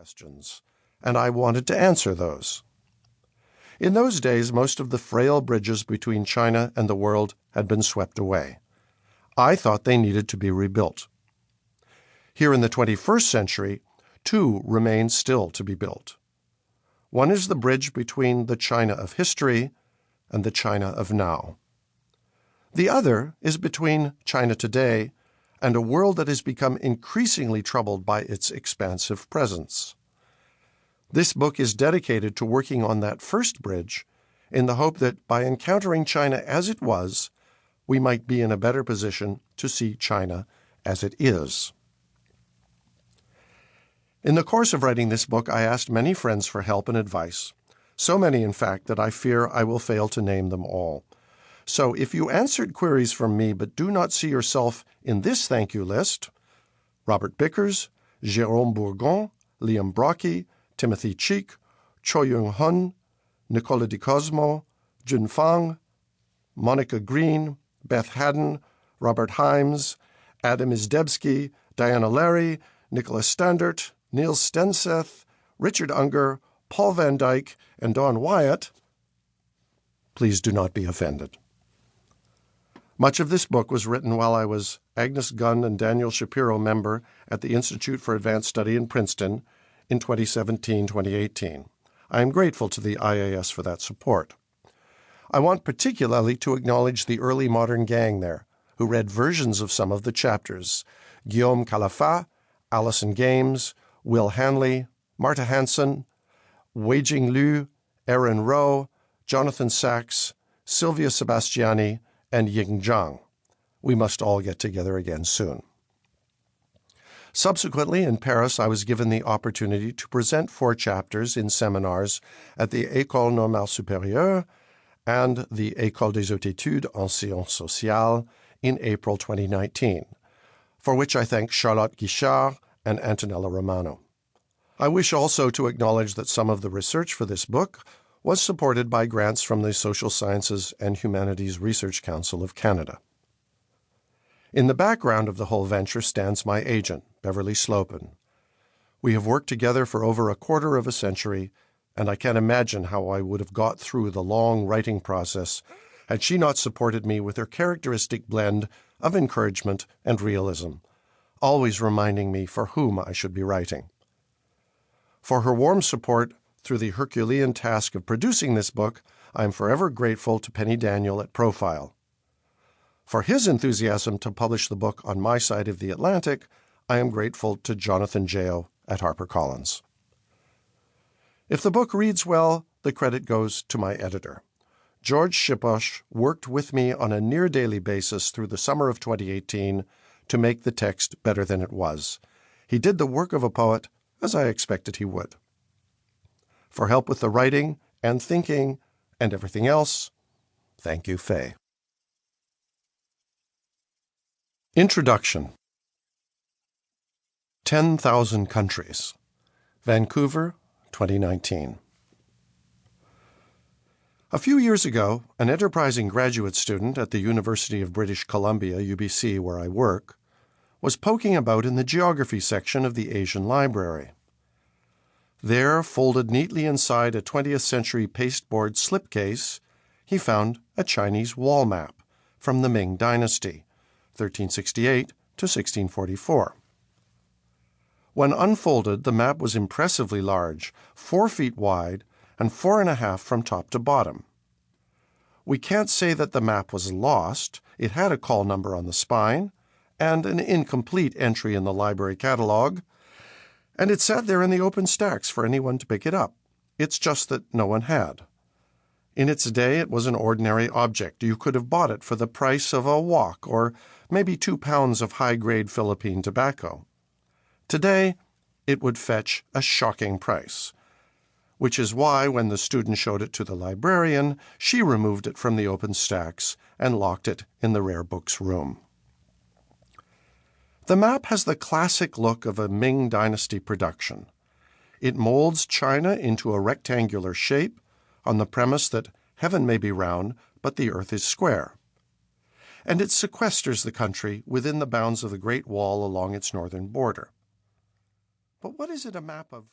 questions, and I wanted to answer those. In those days, most of the frail bridges between China and the world had been swept away. I thought they needed to be rebuilt. Here in the 21st century, two remain still to be built. One is the bridge between the China of history and the China of now. The other is between China today and a world that has become increasingly troubled by its expansive presence. This book is dedicated to working on that first bridge in the hope that by encountering China as it was, we might be in a better position to see China as it is. In the course of writing this book, I asked many friends for help and advice, so many, in fact, that I fear I will fail to name them all. So if you answered queries from me but do not see yourself in this thank you list, Robert Bickers, Jérôme Bourgon, Liam Brocky, Timothy Cheek, Cho Young-hun, Nicola Di Cosmo, Jun Fang, Monica Green, Beth Haddon, Robert Himes, Adam Izdebski, Diana Larry, Nicholas Standert, Neil Stenseth, Richard Unger, Paul Van Dyke, and Don Wyatt, please do not be offended. Much of this book was written while I was Agnes Gunn and Daniel Shapiro member at the Institute for Advanced Study in Princeton in 2017-2018. I am grateful to the IAS for that support. I want particularly to acknowledge the early modern gang there, who read versions of some of the chapters: Guillaume Calafat, Alison Games, Will Hanley, Marta Hansen, Wei-Jing Liu, Aaron Rowe, Jonathan Sachs, Sylvia Sebastiani, and Ying Zhang. We must all get together again soon. Subsequently, in Paris, I was given the opportunity to present 4 chapters in seminars at the École Normale Supérieure and the École des Hautes Études en Sciences Sociales in April 2019, for which I thank Charlotte Guichard and Antonella Romano. I wish also to acknowledge that some of the research for this book was supported by grants from the Social Sciences and Humanities Research Council of Canada. In the background of the whole venture stands my agent, Beverly Slopin. We have worked together for over a quarter of a century, and I can't imagine how I would have got through the long writing process had she not supported me with her characteristic blend of encouragement and realism, always reminding me for whom I should be writing. For her warm support through the Herculean task of producing this book, I am forever grateful to Penny Daniel at Profile. For his enthusiasm to publish the book on my side of the Atlantic, I am grateful to Jonathan Jao at HarperCollins. If the book reads well, the credit goes to my editor. George Shiposh worked with me on a near-daily basis through the summer of 2018 to make the text better than it was. He did the work of a poet, as I expected he would. For help with the writing and thinking and everything else, thank you, Faye. Introduction. 10,000 Countries. Vancouver, 2019. A few years ago, an enterprising graduate student at the University of British Columbia, UBC, where I work, was poking about in the geography section of the Asian Library. There, folded neatly inside a 20th century pasteboard slipcase, he found a Chinese wall map from the Ming dynasty, 1368 to 1644. When unfolded, the map was impressively large, 4 feet wide and 4.5 from top to bottom. We can't say that the map was lost. It had a call number on the spine and an incomplete entry in the library catalog, and it sat there in the open stacks for anyone to pick it up. It's just that no one had. In its day, it was an ordinary object. You could have bought it for the price of a wok or maybe 2 pounds of high-grade Philippine tobacco. Today, it would fetch a shocking price, which is why when the student showed it to the librarian, she removed it from the open stacks and locked it in the rare books room. The map has the classic look of a Ming dynasty production. It molds China into a rectangular shape on the premise that heaven may be round, but the earth is square. And it sequesters the country within the bounds of the Great Wall along its northern border. But what is it a map of?